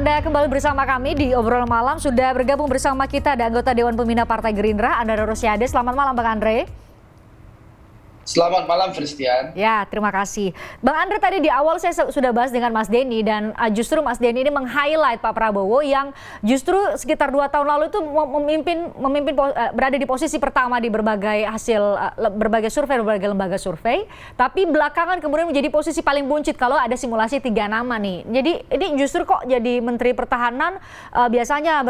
Anda kembali bersama kami di Obrolan Malam. Sudah bergabung bersama kita ada anggota Dewan Pembina Partai Gerindra, Andre Rosiade. Selamat malam Bang Andre. Selamat malam, Christian. Ya, terima kasih. Bang Andre, tadi di awal saya sudah bahas dengan Mas Denny dan justru Mas Denny ini meng-highlight Pak Prabowo yang justru sekitar 2 tahun lalu itu berada di posisi pertama di berbagai hasil berbagai survei, berbagai lembaga survei. Tapi belakangan kemudian menjadi posisi paling buncit kalau ada simulasi 3 nama nih. Jadi ini justru kok jadi Menteri Pertahanan biasanya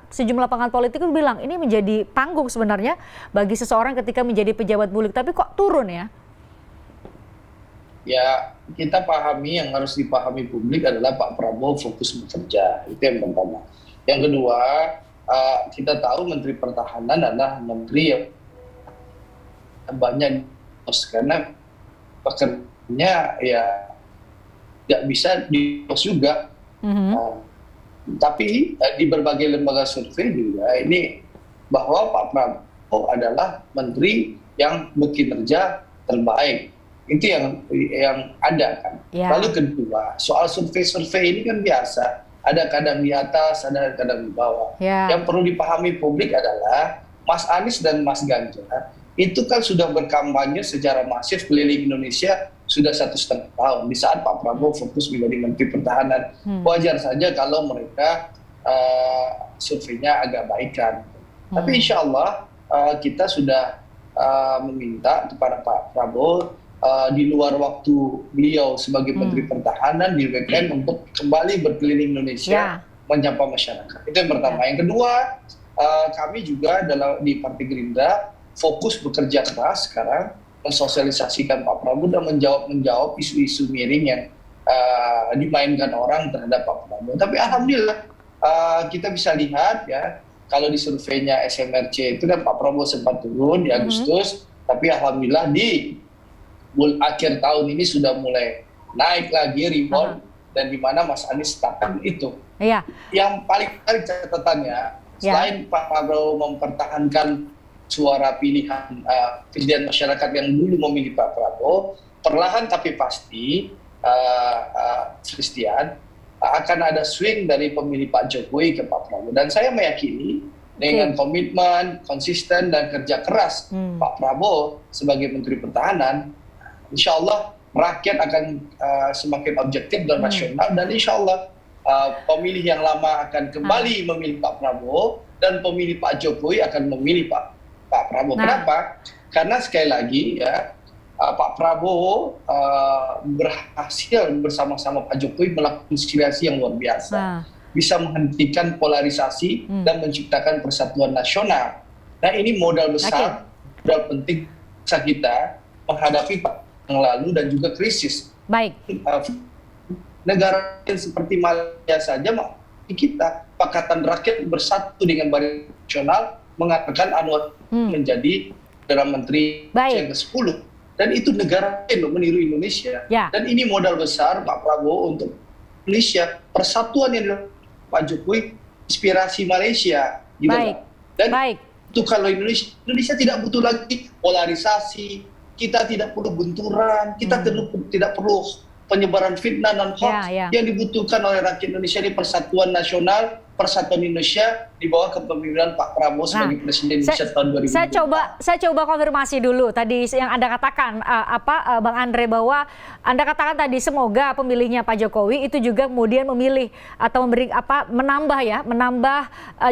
sejumlah pengamat politik itu bilang ini menjadi panggung sebenarnya bagi seseorang ketika menjadi pejabat publik. Tapi kok turun ya? Ya, kita pahami yang harus dipahami publik adalah Pak Prabowo fokus bekerja. Itu yang pertama. Yang kedua, kita tahu Menteri Pertahanan adalah menteri yang banyak karena pekerjaannya ya nggak bisa di-pos juga. Tapi di berbagai lembaga survei juga ini bahwa Pak Prabowo adalah menteri yang bekerja terbaik. Itu yang ada kan. Yeah. Lalu kedua, soal survei-survei ini kan biasa. Ada kadang di atas, ada kadang di bawah. Yeah. Yang perlu dipahami publik adalah Mas Anies dan Mas Ganjar itu kan sudah berkampanye secara masif keliling Indonesia sudah 1,5 tahun. Di saat Pak Prabowo fokus menjadi Menteri Pertahanan. Wajar saja kalau mereka surveinya agak baikan. Tapi insya Allah kita sudah meminta kepada Pak Prabowo di luar waktu beliau sebagai Menteri Pertahanan di weekend untuk kembali berkeliling Indonesia menyapa masyarakat. Itu yang pertama. Yang kedua, kami juga di Partai Gerindra fokus bekerja keras sekarang mensosialisasikan Pak Prabowo dan menjawab isu-isu miring yang dimainkan orang terhadap Pak Prabowo. Tapi alhamdulillah kita bisa lihat ya, kalau di surveinya SMRC itu kan Pak Prabowo sempat turun di Agustus, tapi alhamdulillah di akhir tahun ini sudah mulai naik lagi, rebound, dan di mana Mas Anies takkan itu. Iya. Yang paling menarik catatannya, selain Pak Prabowo mempertahankan suara pilihan masyarakat yang dulu memilih Pak Prabowo, perlahan tapi pasti, Christian, akan ada swing dari pemilih Pak Jokowi ke Pak Prabowo. Dan saya meyakini dengan komitmen, konsisten, dan kerja keras Pak Prabowo sebagai Menteri Pertahanan, insya Allah rakyat akan semakin objektif dan rasional, dan insya Allah pemilih yang lama akan kembali memilih Pak Prabowo, dan pemilih Pak Jokowi akan memilih Pak Prabowo. Kenapa? Karena sekali lagi ya, Pak Prabowo berhasil bersama-sama Pak Jokowi melakukan konspirasi yang luar biasa. Bisa menghentikan polarisasi dan menciptakan persatuan nasional. Nah, ini modal besar, modal penting kita menghadapi yang lalu dan juga krisis. Baik. Negara yang seperti Malaysia saja, kita Pakatan Rakyat Bersatu dengan Barisan Nasional mengatakan Anwar menjadi Perdana Menteri yang ke-10. Dan itu negara yang meniru Indonesia. Dan ini modal besar Pak Prabowo untuk Indonesia. Persatuan yang Pak Jokowi inspirasi Malaysia. Dan itu kalau Indonesia tidak butuh lagi polarisasi, kita tidak perlu benturan, kita tidak perlu penyebaran fitnah dan hoax. Yang dibutuhkan oleh rakyat Indonesia ini persatuan nasional, persatuan Indonesia di bawah kepemimpinan Pak Prabowo sebagai Presiden Indonesia tahun 2024. Saya coba konfirmasi dulu tadi yang Anda katakan, Bang Andre, bahwa Anda katakan tadi semoga pemilihnya Pak Jokowi itu juga kemudian memilih atau menambah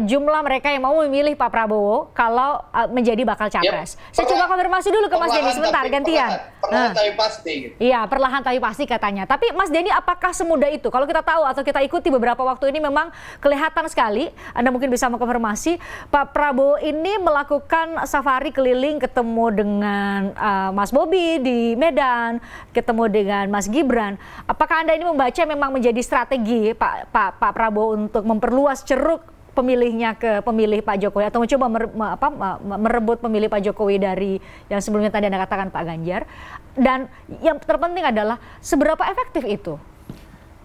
jumlah mereka yang mau memilih Pak Prabowo kalau menjadi bakal capres. Saya coba konfirmasi dulu ke Mas Denny sebentar, gantian. Perlahan tapi pasti. Iya, perlahan tapi pasti katanya. Tapi Mas Denny, apakah semudah itu? Kalau kita tahu atau kita ikuti beberapa waktu ini memang kelihatan sekali, Anda mungkin bisa mengkonfirmasi, Pak Prabowo ini melakukan safari keliling, ketemu dengan Mas Bobi di Medan, ketemu dengan Mas Gibran. Apakah Anda ini membaca memang menjadi strategi Pak Prabowo untuk memperluas ceruk pemilihnya ke pemilih Pak Jokowi, atau mencoba merebut pemilih Pak Jokowi dari yang sebelumnya tadi Anda katakan Pak Ganjar? Dan yang terpenting adalah seberapa efektif itu?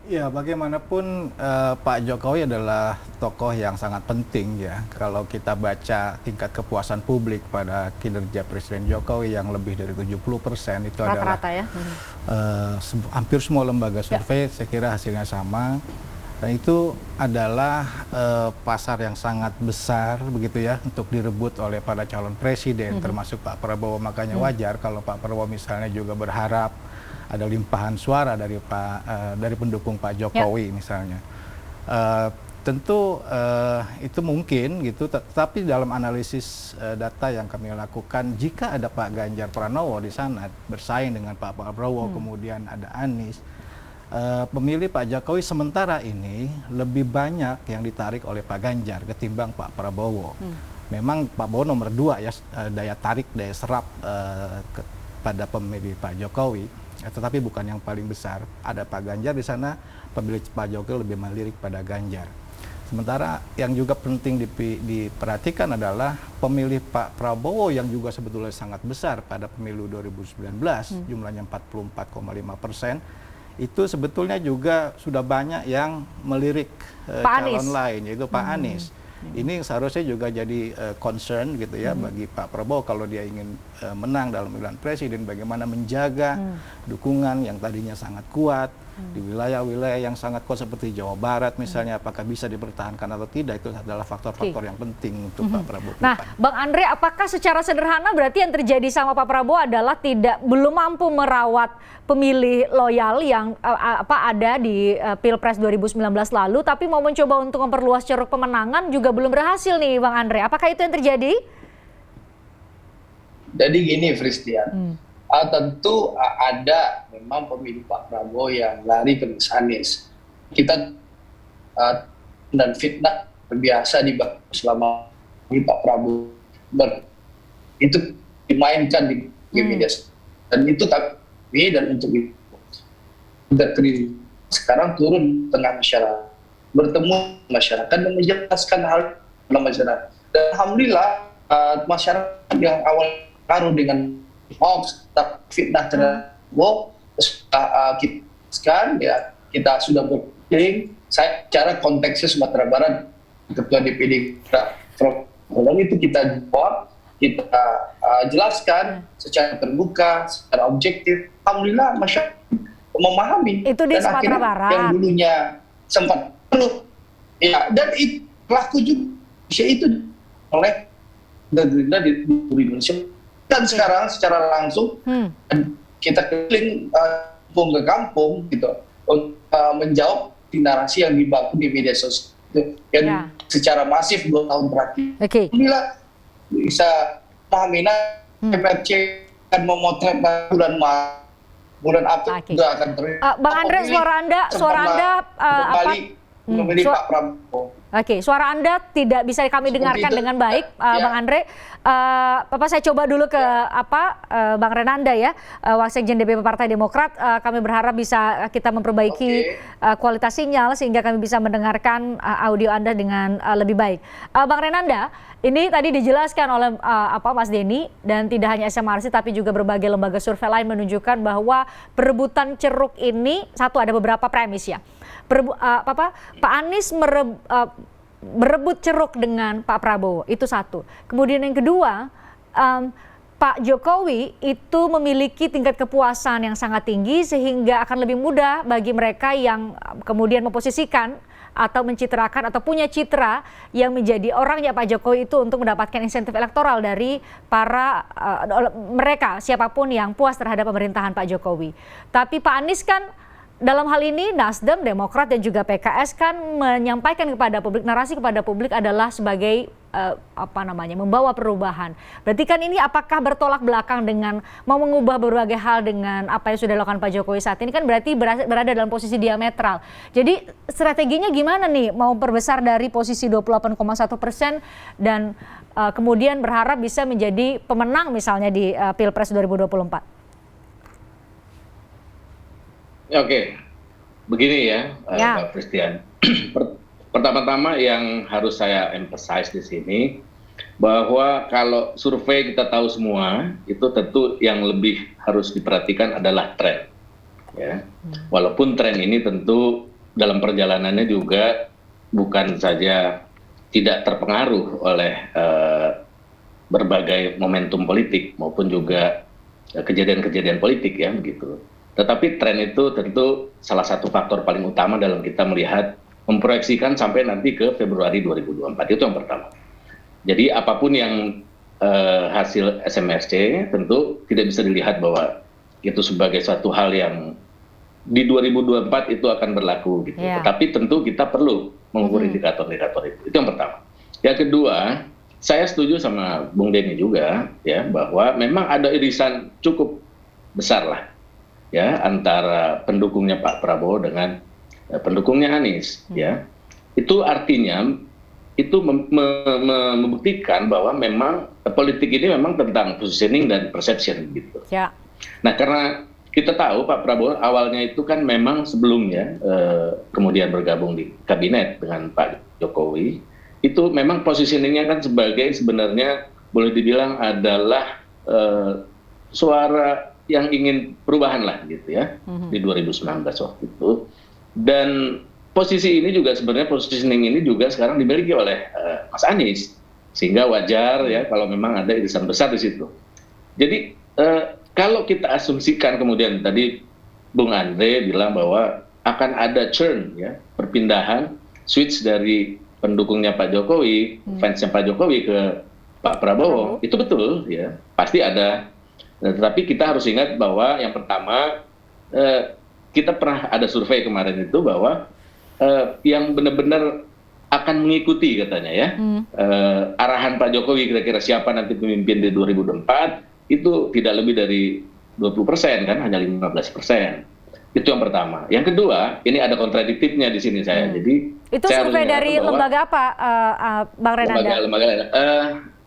Ya, bagaimanapun Pak Jokowi adalah tokoh yang sangat penting ya. Kalau kita baca tingkat kepuasan publik pada kinerja Presiden Jokowi yang lebih dari 70% itu adalah rata-rata ya. Hampir semua lembaga survei saya kira hasilnya sama. Dan itu adalah pasar yang sangat besar begitu ya untuk direbut oleh para calon presiden termasuk Pak Prabowo. Makanya wajar kalau Pak Prabowo misalnya juga berharap ada limpahan suara dari dari pendukung Pak Jokowi misalnya. Tentu itu mungkin gitu, tapi dalam analisis data yang kami lakukan, jika ada Pak Ganjar Pranowo di sana bersaing dengan Pak Prabowo, kemudian ada Anies, pemilih Pak Jokowi sementara ini lebih banyak yang ditarik oleh Pak Ganjar ketimbang Pak Prabowo. Memang Pak Prabowo nomor 2 ya, daya tarik, daya serap pada pemilih Pak Jokowi, tetapi bukan yang paling besar. Ada Pak Ganjar di sana, pemilih Pak Jokowi lebih melirik pada Ganjar. Sementara yang juga penting diperhatikan adalah pemilih Pak Prabowo yang juga sebetulnya sangat besar pada pemilu 2019, jumlahnya 44,5%. Itu sebetulnya juga sudah banyak yang melirik calon lain, yaitu Pak Anies. Ini seharusnya juga jadi concern gitu ya bagi Pak Prabowo kalau dia ingin menang dalam pemilihan presiden, bagaimana menjaga dukungan yang tadinya sangat kuat di wilayah-wilayah yang sangat kuat seperti Jawa Barat misalnya, apakah bisa dipertahankan atau tidak, itu adalah faktor-faktor yang penting untuk Pak Prabowo. Nah, Bang Andre, apakah secara sederhana berarti yang terjadi sama Pak Prabowo adalah belum mampu merawat pemilih loyal yang ada di Pilpres 2019 lalu, tapi mau mencoba untuk memperluas ceruk pemenangan juga belum berhasil nih, Bang Andre. Apakah itu yang terjadi? Jadi gini, Fristian. Tentu ada memang pemilih Pak Prabowo yang lari ke Mas Anies. Kita dan fitnah terbiasa dibangun selama ini Pak Prabowo itu dimainkan di media dan itu tapi dan untuk itu sekarang turun tengah masyarakat, bertemu masyarakat dan menjelaskan hal dalam masyarakat. Dan alhamdulillah masyarakat yang awal taruh dengan hoax, fitnah terhadap kita sudah berkeliling. Saya cara konteksnya Sumatera Barat, Ketua DPD kita, itu kita jawab, kita jelaskan secara terbuka, secara objektif. Alhamdulillah masyarakat memahami. Itu di dan Sumatera Barat. Yang dulunya sempat penuh, ya, dan itu pelaku juga itu oleh Gerindra di Indonesia. Dan sekarang secara langsung kita keliling kampung ke kampung gitu untuk menjawab narasi yang dibangun di media sosial yang secara masif 2 tahun terakhir. Alhamdulillah bisa memahami MRC akan memotret bulan April juga akan terjadi. Bang Andre, suara Anda memilih Pak Prabowo. Suara Anda tidak bisa kami dengarkan dengan baik, Bang Andre. Saya coba dulu ke Bang Renanda ya, Wasekjen DPP Partai Demokrat. Kami berharap bisa kita memperbaiki kualitas sinyal sehingga kami bisa mendengarkan audio Anda dengan lebih baik. Bang Renanda, ini tadi dijelaskan oleh Mas Denny, dan tidak hanya SMRC tapi juga berbagai lembaga survei lain menunjukkan bahwa perebutan ceruk ini ada beberapa premis ya. Pak Anies merebut ceruk dengan Pak Prabowo, itu satu. Kemudian yang kedua, Pak Jokowi itu memiliki tingkat kepuasan yang sangat tinggi sehingga akan lebih mudah bagi mereka yang kemudian memposisikan atau mencitrakan atau punya citra yang menjadi orangnya Pak Jokowi itu untuk mendapatkan insentif elektoral dari para mereka siapapun yang puas terhadap pemerintahan Pak Jokowi. Tapi Pak Anies kan dalam hal ini Nasdem, Demokrat dan juga PKS kan menyampaikan kepada publik, narasi kepada publik adalah sebagai membawa perubahan. Berarti kan ini apakah bertolak belakang dengan mau mengubah berbagai hal dengan apa yang sudah dilakukan Pak Jokowi saat ini, kan berarti berada dalam posisi diametral. Jadi strateginya gimana nih mau perbesar dari posisi 28,1% dan kemudian berharap bisa menjadi pemenang misalnya di Pilpres 2024? Oke, begini ya, Mbak Christian. Pertama-tama yang harus saya emphasize di sini, bahwa kalau survei kita tahu semua, itu tentu yang lebih harus diperhatikan adalah tren. Ya. Walaupun tren ini tentu dalam perjalanannya juga bukan saja tidak terpengaruh oleh berbagai momentum politik maupun juga kejadian-kejadian politik ya begitu. Tetapi tren itu tentu salah satu faktor paling utama dalam kita melihat memproyeksikan sampai nanti ke Februari 2024. Itu yang pertama. Jadi apapun yang hasil SMRC tentu tidak bisa dilihat bahwa itu sebagai suatu hal yang di 2024 itu akan berlaku gitu. Tetapi tentu kita perlu mengukur indikator-indikator itu. Itu yang pertama. Yang kedua, saya setuju sama Bung Denny juga ya bahwa memang ada irisan cukup besar lah ya antara pendukungnya Pak Prabowo dengan pendukungnya Anies ya. Itu artinya itu membuktikan bahwa memang politik ini memang tentang positioning dan perception gitu. Ya. Nah, karena kita tahu Pak Prabowo awalnya itu kan memang sebelumnya kemudian bergabung di kabinet dengan Pak Jokowi, itu memang positioningnya kan sebagai sebenarnya boleh dibilang adalah suara yang ingin perubahan lah gitu ya di 2019 waktu itu. Dan posisi ini juga sebenarnya positioning ini juga sekarang dimiliki oleh Mas Anies, sehingga wajar ya kalau memang ada irisan besar di situ. Jadi kalau kita asumsikan kemudian tadi Bung Andre bilang bahwa akan ada churn ya, perpindahan switch dari pendukungnya Pak Jokowi, fansnya Pak Jokowi ke Pak Prabowo, itu betul ya, pasti ada. Nah, tetapi kita harus ingat bahwa yang pertama kita pernah ada survei kemarin itu bahwa yang benar-benar akan mengikuti katanya ya arahan Pak Jokowi kira-kira siapa nanti pemimpin di 2024 itu tidak lebih dari 20% kan, hanya 15%. Itu yang pertama. Yang kedua, ini ada kontradiktifnya di sini saya. Jadi itu survei dari lembaga apa, Bang Renanda? Lembaga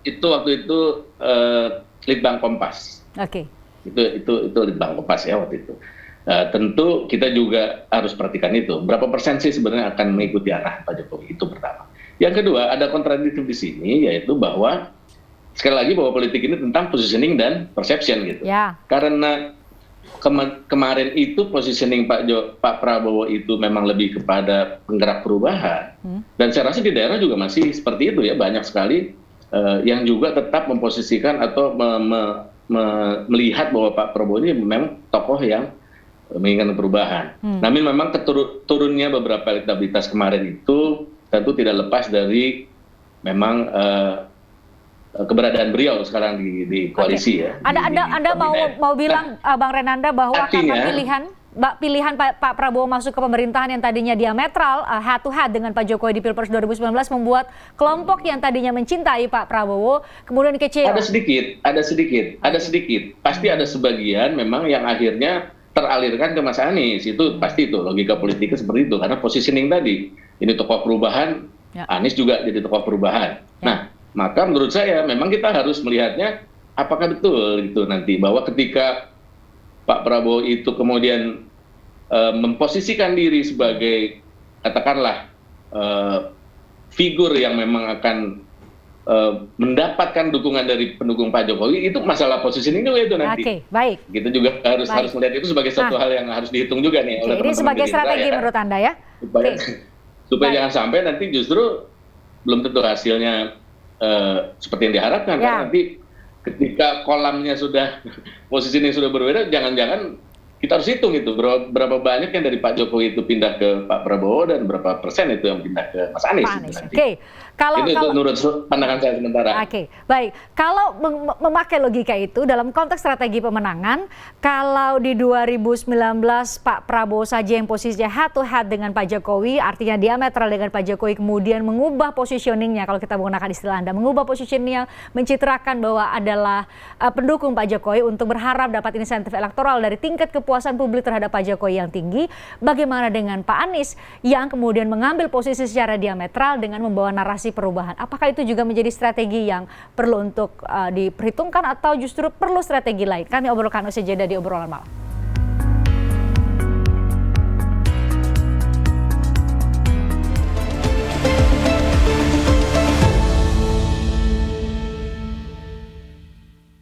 itu waktu itu Litbang Kompas. Oke. Itu Litbang Kompas ya waktu itu. Tentu kita juga harus perhatikan itu. Berapa persen sih sebenarnya akan mengikuti arah Pak Jokowi, itu pertama. Yang kedua, ada kontradiktif di sini, yaitu bahwa sekali lagi bahwa politik ini tentang positioning dan perception gitu. Ya. Karena kemarin itu positioning Pak Prabowo itu memang lebih kepada penggerak perubahan. Dan saya rasa di daerah juga masih seperti itu ya, banyak sekali yang juga tetap memposisikan atau melihat bahwa Pak Prabowo ini memang tokoh yang menginginkan perubahan. Namun memang turunnya beberapa elektabilitas kemarin itu tentu tidak lepas dari memang keberadaan beliau sekarang di koalisi ya. Anda mau bilang Bang Renanda bahwa karena pilihan Pak Prabowo masuk ke pemerintahan yang tadinya diametral head to head dengan Pak Jokowi di Pilpres 2019 membuat kelompok yang tadinya mencintai Pak Prabowo kemudian kecewa. Ada sedikit. Pasti ada sebagian memang yang akhirnya teralirkan ke Mas Anies. Itu pasti itu logika politiknya seperti itu karena positioning tadi. Ini tokoh perubahan, Anies juga jadi tokoh perubahan. Nah, maka menurut saya memang kita harus melihatnya apakah betul gitu nanti bahwa ketika Pak Prabowo itu kemudian memposisikan diri sebagai katakanlah figur yang memang akan mendapatkan dukungan dari pendukung Pak Jokowi, itu masalah positioning juga itu nanti. Oke, baik. Kita juga harus melihat itu sebagai satu hal yang harus dihitung juga nih oleh teman-teman. Ini sebagai strategi ya, menurut Anda ya? Supaya jangan sampai nanti justru belum tentu hasilnya seperti yang diharapkan kan nanti ketika kolamnya sudah posisinya sudah berbeda, jangan-jangan kita harus hitung itu berapa banyak yang dari Pak Jokowi itu pindah ke Pak Prabowo dan berapa persen itu yang pindah ke Mas Anies. Oke. Itu menurut pandangan saya sementara. Oke, baik. Kalau memakai logika itu dalam konteks strategi pemenangan, kalau di 2019 Pak Prabowo saja yang posisinya head to head dengan Pak Jokowi, artinya diametral dengan Pak Jokowi, kemudian mengubah positioningnya, kalau kita menggunakan istilah Anda, mengubah positioningnya, mencitrakan bahwa adalah pendukung Pak Jokowi untuk berharap dapat insentif elektoral dari tingkat kepuasan publik terhadap Pak Jokowi yang tinggi. Bagaimana dengan Pak Anies yang kemudian mengambil posisi secara diametral dengan membawa narasi perubahan? Apakah itu juga menjadi strategi yang perlu untuk diperhitungkan atau justru perlu strategi lain? Kami obrolkan usai jeda di obrolan malam.